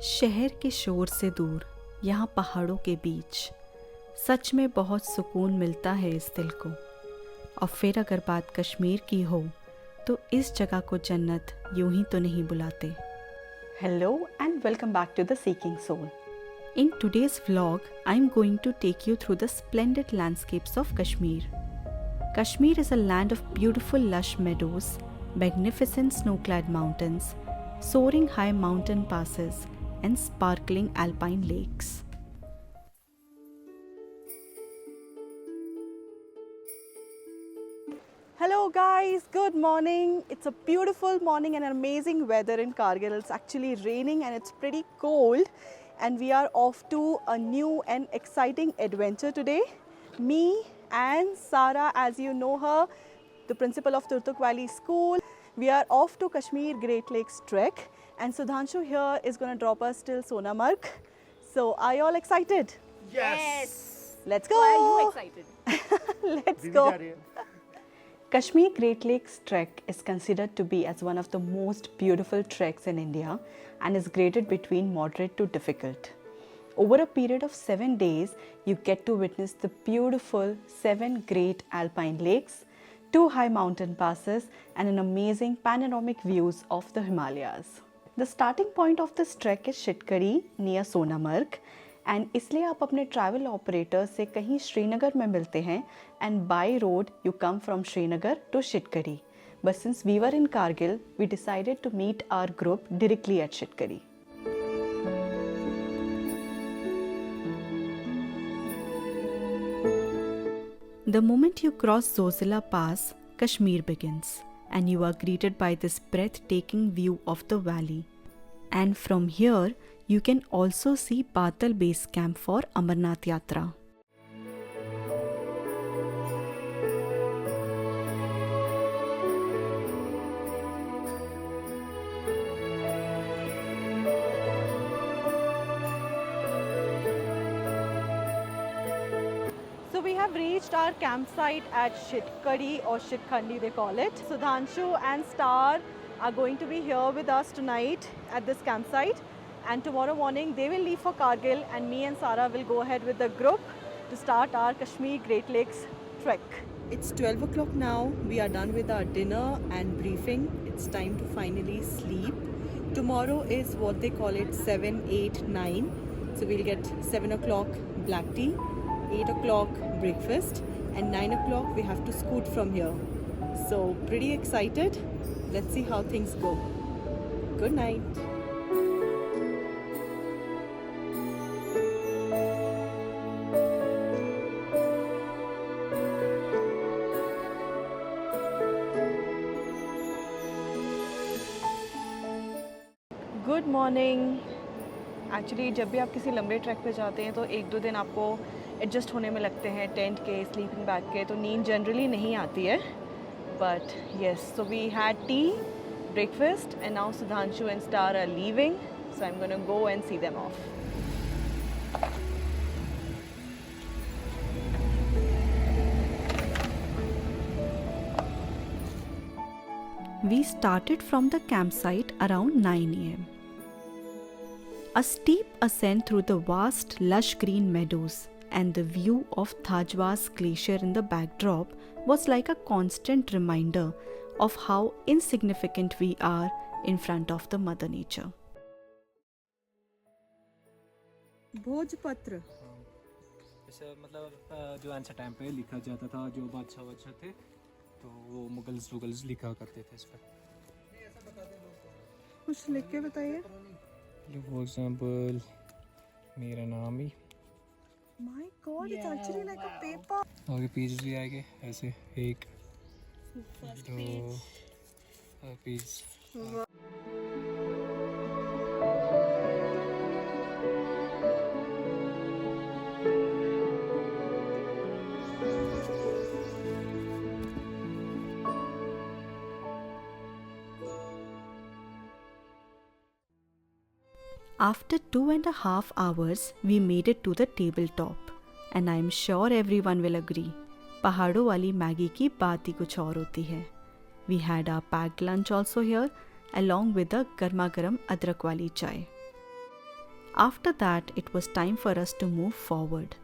शहर के शोर से दूर, यहाँ पहाड़ों के बीच, सच में बहुत सुकून मिलता है इस दिल को। और फिर अगर बात कश्मीर की हो तो इस जगह को जन्नत यूं ही तो नहीं बुलाते। Hello and welcome back to the Seeking Soul. In today's vlog, I'm going to take you through the splendid landscapes of Kashmir. Kashmir is a land of beautiful lush meadows, magnificent snow-clad mountains, soaring high mountain passes, and sparkling alpine lakes. Hello guys, good morning. It's a beautiful morning and amazing weather in Kargil. It's actually raining and it's pretty cold, and we are off to a new and exciting adventure today. Me and Sara, as you know her, the principal of Turtuk Valley School. We are off to Kashmir Great Lakes Trek, and Sudhanshu here is going to drop us till Sonamarg. So are you all excited? Yes. Let's go. Why are you excited? Let's go. Kashmir Great Lakes Trek is considered to be as one of the most beautiful treks in India and is graded between moderate to difficult. Over a period of 7 days, you get to witness the beautiful 7 great alpine lakes, 2 high mountain passes, and an amazing panoramic views of the Himalayas. The starting point of this trek is Shitkari near Sonamarg, and इसलिए आप अपने travel operator से कहीं श्रीनगर में मिलते हैं, and by road you come from Srinagar to Shitkari. But since we were in Kargil, we decided to meet our group directly at Shitkari. The moment you cross Zozila Pass, Kashmir begins, and you are greeted by this breathtaking view of the valley. And from here, you can also see Batal Base Camp for Amarnath Yatra. So we have reached our campsite at Shitkari, or Shitkhandi they call it. Sudhanshu and Star are going to be here with us tonight at this campsite, and tomorrow morning they will leave for Kargil, and me and Sara will go ahead with the group to start our Kashmir Great Lakes trek. It's 12 o'clock now. We are done with our dinner and briefing. It's time to finally sleep. Tomorrow is what they call it 7, 8, 9. So we'll get 7 o'clock black tea, 8 o'clock breakfast, and 9 o'clock we have to scoot from here. So pretty excited. Let's see how things go. Good night. Good morning. Actually जब भी आप किसी लंबे track पे जाते हैं तो 1-2 दिन आपको एडजस्ट होने में लगते हैं, टेंट के, स्लीपिंग बैग के, तो नींद जनरली नहीं आती है। But yes, so we had tea, breakfast, and now Sudhanshu and Star are leaving, so I'm going to go and see them off. We started from the campsite around 9 am. A steep ascent through the vast lush green meadows and the view of Thajwas glacier in the backdrop was like a constant reminder of how insignificant we are in front of the mother nature. भोजपत्र जैसे मतलब जो answer time पे लिखा जाता था, जो बादशाह थे तो वो मुगल्स लिखा करते थे इस पर। कुछ लिख के बताइए। फॉर एग्जांपल मेरा नाम ही। My God, it's actually like a paper. आगे पेजेस भी आएंगे ऐसे, 1 2 page. After 2.5 hours, we made it to the tabletop, and I'm sure everyone will agree, पहाड़ों वाली मैगी की बात ही कुछ और होती है। We had our packed lunch also here, along with a garma garam adrak wali chai. After that, it was time for us to move forward.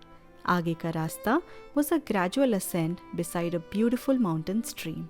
आगे का रास्ता was a gradual ascent beside a beautiful mountain stream.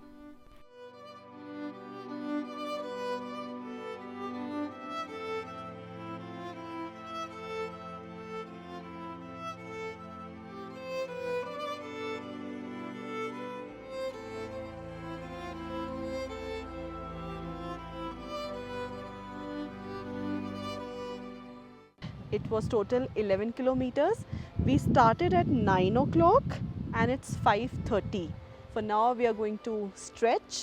It was total 11 kilometers. We started at 9 o'clock and it's 5:30. For now we are going to stretch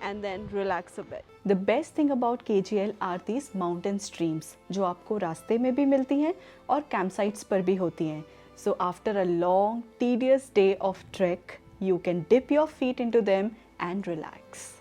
and then relax a bit. The best thing about KGL are these mountain streams जो आपको रास्ते में भी मिलती हैं और campsites पर भी होती हैं. So after a long tedious day of trek, you can dip your feet into them and relax.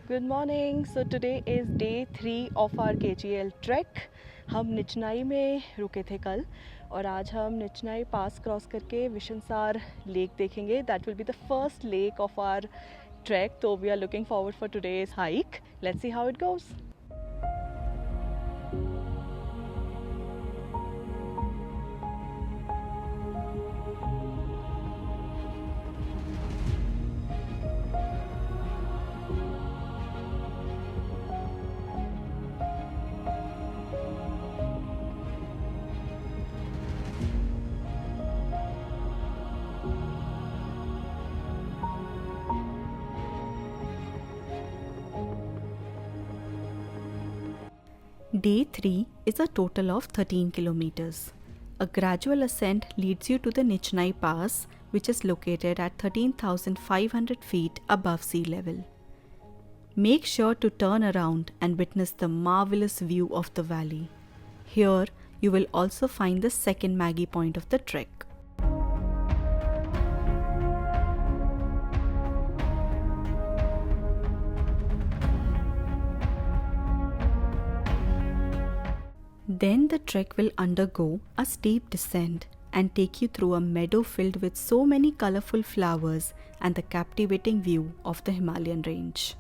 Good morning. So today is day 3 of our KGL trek. हम निचनाई में रुके थे कल और आज हम निचनाई पास क्रॉस करके विशनसार लेक देखेंगे. That will be the first lake of our trek. So we are looking forward for today's hike. Let's see how it goes. Day 3 is a total of 13 kilometers. A gradual ascent leads you to the Nichinay Pass, which is located at 13,500 feet above sea level. Make sure to turn around and witness the marvelous view of the valley. Here, you will also find the second Maggie point of the trek. Then the trek will undergo a steep descent and take you through a meadow filled with so many colorful flowers and the captivating view of the Himalayan range.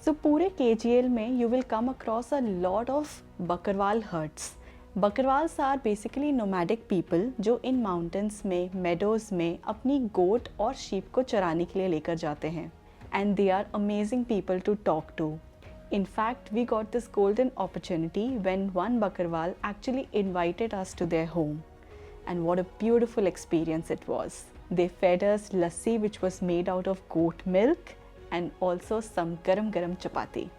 So पूरे KGL में you will come across a lot of Bakarwal huts. बकरवाल्स are basically nomadic people जो इन mountains में, meadows में अपनी goat और sheep को चराने के लिए लेकर जाते हैं. And they are amazing people to talk to. In fact, we got this golden opportunity when one Bakarwal actually invited us to their home. And what a beautiful experience it was. They fed us lassi which was made out of goat milk and also some garam chapati.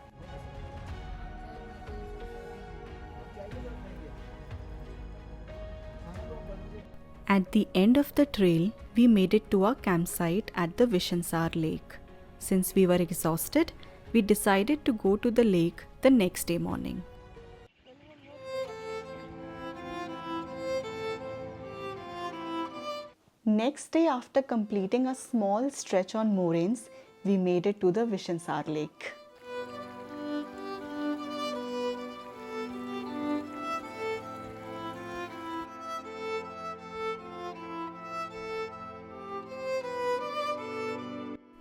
At the end of the trail, we made it to our campsite at the Vishansar lake. Since we were exhausted, we decided to go to the lake the next day morning. Next day, after completing a small stretch on moraines, we made it to the Vishansar lake.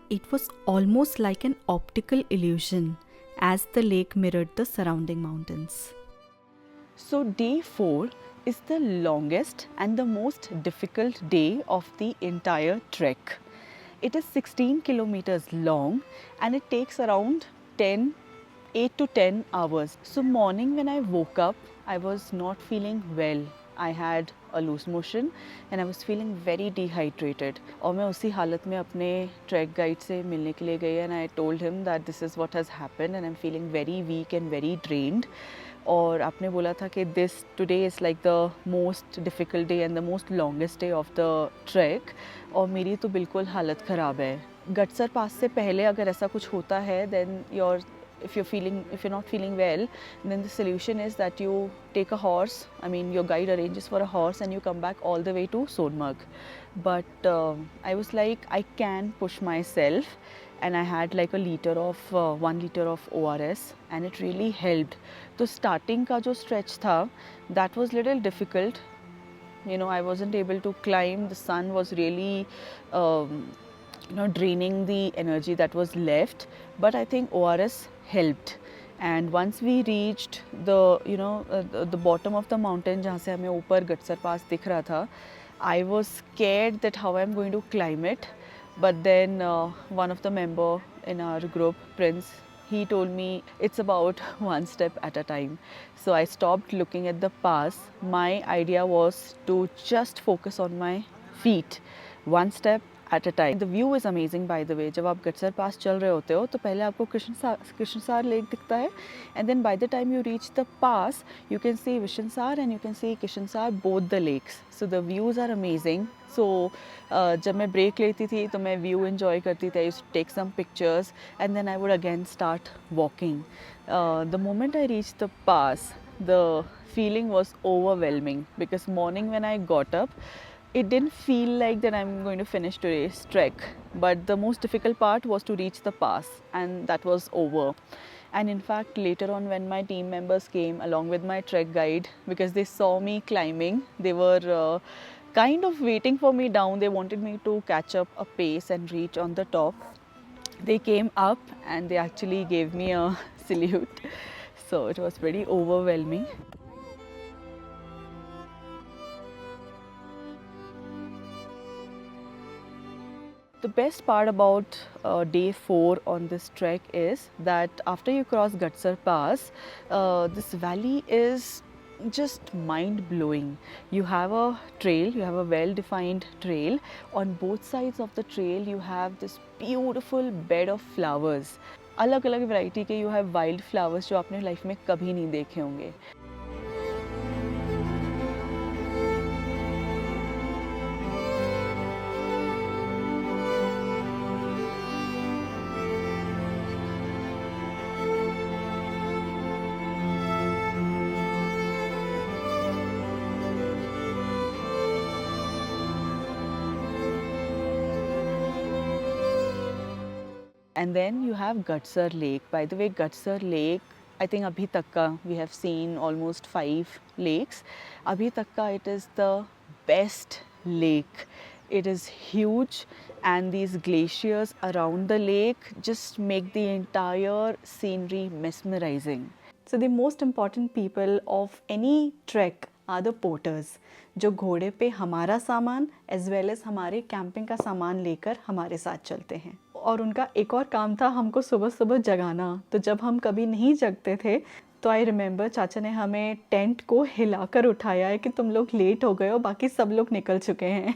It was almost like an optical illusion as the lake mirrored the surrounding mountains. So day 4 is the longest and the most difficult day of the entire trek. It is 16 kilometers long and it takes around 8 to 10 hours. So morning when I woke up, I was not feeling well. I had a loose motion and I was feeling very dehydrated. और मैं उसी हालत में अपने track guide से मिलने के लिए गई and I told him that this is what has happened and I'm feeling very weak and very drained. और आपने बोला था कि this today is like the most difficult day and the most longest day of the trek और मेरी तो बिल्कुल हालत ख़राब है. गडसर पास से पहले अगर ऐसा कुछ होता है then if you're not feeling well, then the solution is that you take a horse. I mean, your guide arranges for a horse and you come back all the way to Sonmarg. But I was like, I can push myself, and I had like 1 liter of ORS, and it really helped. So starting का जो stretch था, that was little difficult. You know, I wasn't able to climb. The sun was really draining the energy that was left, but I think ORS helped. And once we reached the bottom of the mountain जहाँ से हमें ऊपर गडसर पास दिख रहा था, I was scared that how I'm going to climb it. But then one of the member in our group, Prince, he told me it's about one step at a time. So I stopped looking at the pass. My idea was to just focus on my feet, one step at a time. The view is amazing, by the way. जब आप गडसर पास चल रहे होते हो तो पहले आपको Krishnasar lake दिखता है and then by the time you reach the pass you can see Vishansar and you can see Kishansar, both the lakes. So the views are amazing. So जब मैं break लेती थी तो मैं view enjoy करती थी. I used to take some pictures and then I would again start walking. The moment I reached the pass, the feeling was overwhelming because morning when I got up, it didn't feel like that I'm going to finish today's trek, but the most difficult part was to reach the pass, and that was over. And in fact, later on when my team members came along with my trek guide, because they saw me climbing, they were kind of waiting for me down. They wanted me to catch up a pace and reach on the top. They came up and they actually gave me a salute. So it was pretty overwhelming. The best part about day 4 on this trek is that after you cross Gadsar Pass, this valley is just mind-blowing. You have a trail, you have a well-defined trail. On both sides of the trail, you have this beautiful bed of flowers. अलग-अलग variety के you have wild flowers जो आपने life में कभी नहीं देखे होंगे. And then you have Gadsar Lake. By the way, Gadsar Lake, I think abhi tak ka we have seen almost 5 lakes. Abhi tak ka it is the best lake. It is huge and these glaciers around the lake just make the entire scenery mesmerizing. So the most important people of any trek are the porters, जो घोड़े पे हमारा सामान as well as हमारे camping का सामान लेकर हमारे साथ चलते हैं. और उनका एक और काम था हमको सुबह सुबह जगाना. तो जब हम कभी नहीं जगते थे तो आई रिमेंबर चाचा ने हमें टेंट को हिलाकर उठाया है कि तुम लोग लेट हो गए हो, बाकी सब लोग निकल चुके हैं.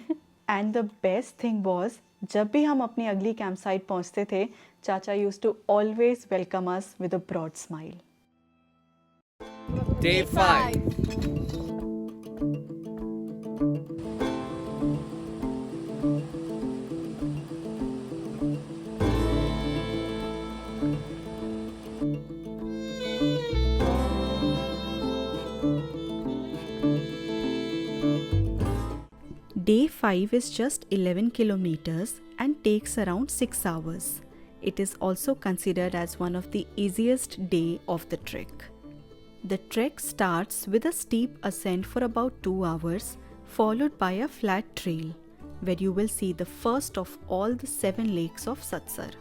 And the best thing was जब भी हम अपनी अगली कैंप साइट पहुँचते थे, चाचा used to always welcome us with a broad smile. Day 5. Day 5 is just 11 kilometers and takes around 6 hours. It is also considered as one of the easiest day of the trek. The trek starts with a steep ascent for about 2 hours, followed by a flat trail, where you will see the first of all the 7 lakes of Satsar.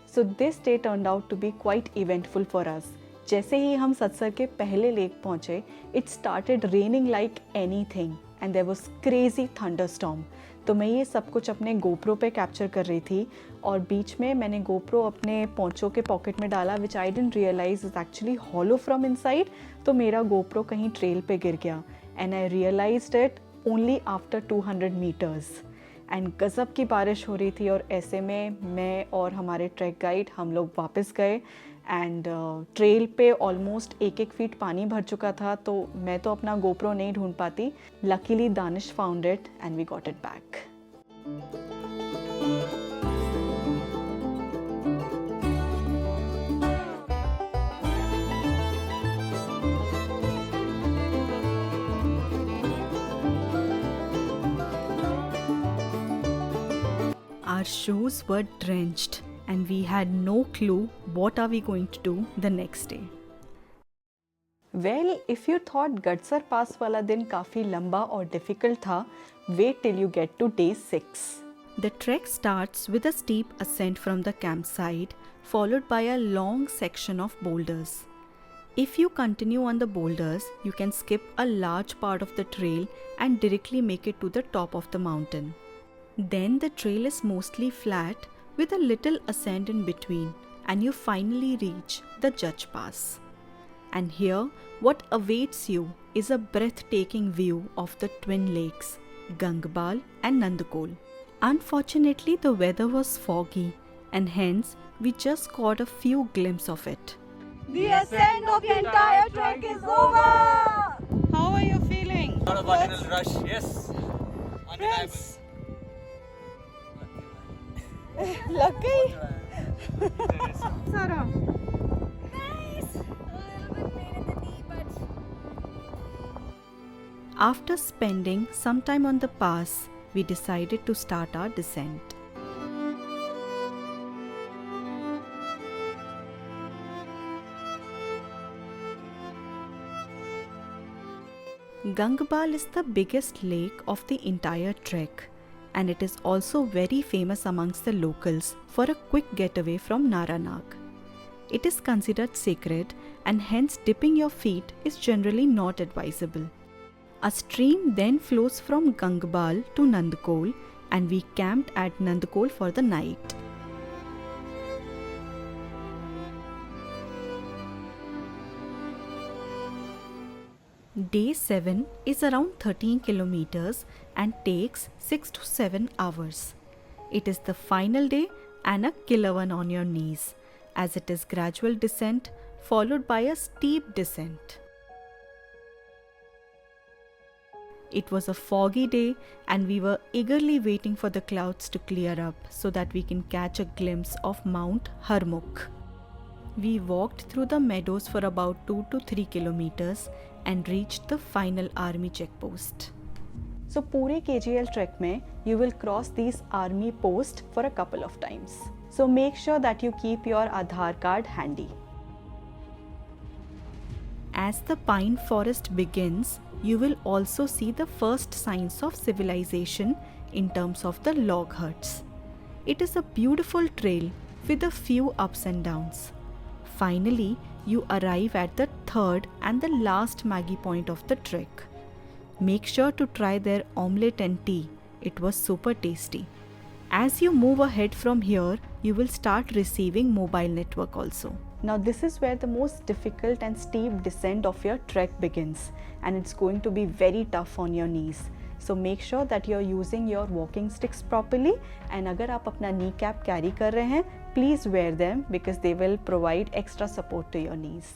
So this day turned out to be quite eventful for us. जैसे ही हम सत्सर के पहले lake पहुँचे, it started raining like anything and there was crazy thunderstorm. तो मैं ये सब कुछ अपने GoPro पे कैप्चर कर रही थी और बीच में मैंने GoPro अपने पोंचो के पॉकेट में डाला, which I didn't realize is actually hollow from inside. तो मेरा GoPro कहीं ट्रेल पे गिर गया and I realized it only after 200 meters. And गज़ब की बारिश हो रही थी और ऐसे में मैं और हमारे ट्रैक गाइड हम लोग वापस गए एंड ट्रेल पे ऑलमोस्ट 1-1 फीट पानी भर चुका था, तो मैं तो अपना गोप्रो नहीं ढूंढ पाती. Luckily Danish found it and we got it back. Our shoes were drenched and we had no clue what are we going to do the next day. Well, if you thought Gadsar Pass वाला दिन काफ़ी लंबा और difficult था, wait till you get to day 6. The trek starts with a steep ascent from the campsite, followed by a long section of boulders. If you continue on the boulders, you can skip a large part of the trail and directly make it to the top of the mountain. Then the trail is mostly flat with a little ascent in between, and you finally reach the Judge Pass. And here, what awaits you is a breathtaking view of the twin lakes, Gangabal and Nandakol. Unfortunately, the weather was foggy, and hence we just caught a few glimpses of it. The ascent of the entire trek is over! How are you feeling? Not a adrenaline rush, yes. Undeniable. लग गई. सारा. Nice! A little bit pain in the knee, but After spending some time on the pass, we decided to start our descent. Gangabal is the biggest lake of the entire trek, and it is also very famous amongst the locals for a quick getaway from Naranag. It is considered sacred, and hence dipping your feet is generally not advisable. A stream then flows from Gangabal to Nandakol, and we camped at Nandakol for the night. Day 7 is around 13 kilometers and takes 6 to 7 hours. It is the final day and a killer one on your knees, as it is gradual descent followed by a steep descent. It was a foggy day and we were eagerly waiting for the clouds to clear up so that we can catch a glimpse of Mount Harmukh. We walked through the meadows for about 2 to 3 kilometers and reached the final army checkpost. So पूरे KGL trek में you will cross these army posts for a couple of times. So make sure that you keep your Aadhaar card handy. As the pine forest begins, you will also see the first signs of civilization in terms of the log huts. It is a beautiful trail with a few ups and downs. Finally, you arrive at the third and the last Maggie point of the trek. Make sure to try their omelette and tea. It was super tasty. As you move ahead from here, you will start receiving mobile network also. Now this is where the most difficult and steep descent of your trek begins, and it's going to be very tough on your knees. So make sure that you're using your walking sticks properly, and अगर आप अपना knee cap carry कर रहे हैं, please wear them because they will provide extra support to your knees.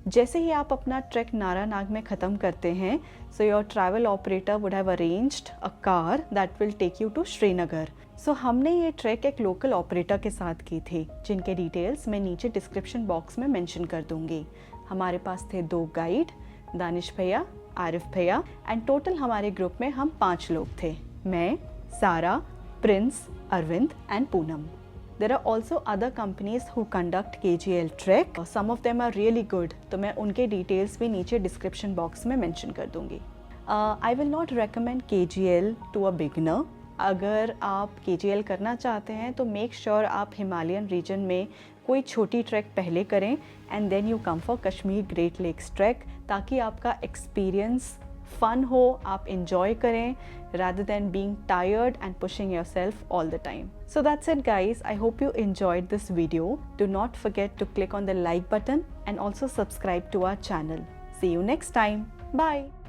जैसे ही आप अपना track नारानाग में ख़त्म करते हैं, so your travel operator would have arranged a car that will take you to Srinagar. So हमने ये ट्रैक एक लोकल ऑपरेटर के साथ की थी, जिनके डिटेल्स मैं नीचे डिस्क्रिप्शन बॉक्स में मेंशन कर दूंगी. हमारे पास थे 2 गाइड, दानिश भैया, आरिफ भैया, एंड टोटल हमारे ग्रुप में हम 5 लोग थे. मैं, Sara, Prince, Arvind and Poonam. There are also other companies who conduct KGL trek. Some of them are really good. तो मैं उनके डिटेल्स भी नीचे डिस्क्रिप्शन बॉक्स में मेंशन कर दूंगी. I will not recommend KGL to a beginner. अगर आप KGL करना चाहते हैं तो मेक श्योर आप हिमालयन रीजन में कोई छोटी ट्रैक पहले करें and then you come for Kashmir great lakes trek, ताकि आपका एक्सपीरियंस फन हो, आप enjoy करें rather than being tired and pushing yourself all the time. So that's it guys. I hope you enjoyed this video. Do not forget to click on the like button and also subscribe to our channel. See you next time. Bye.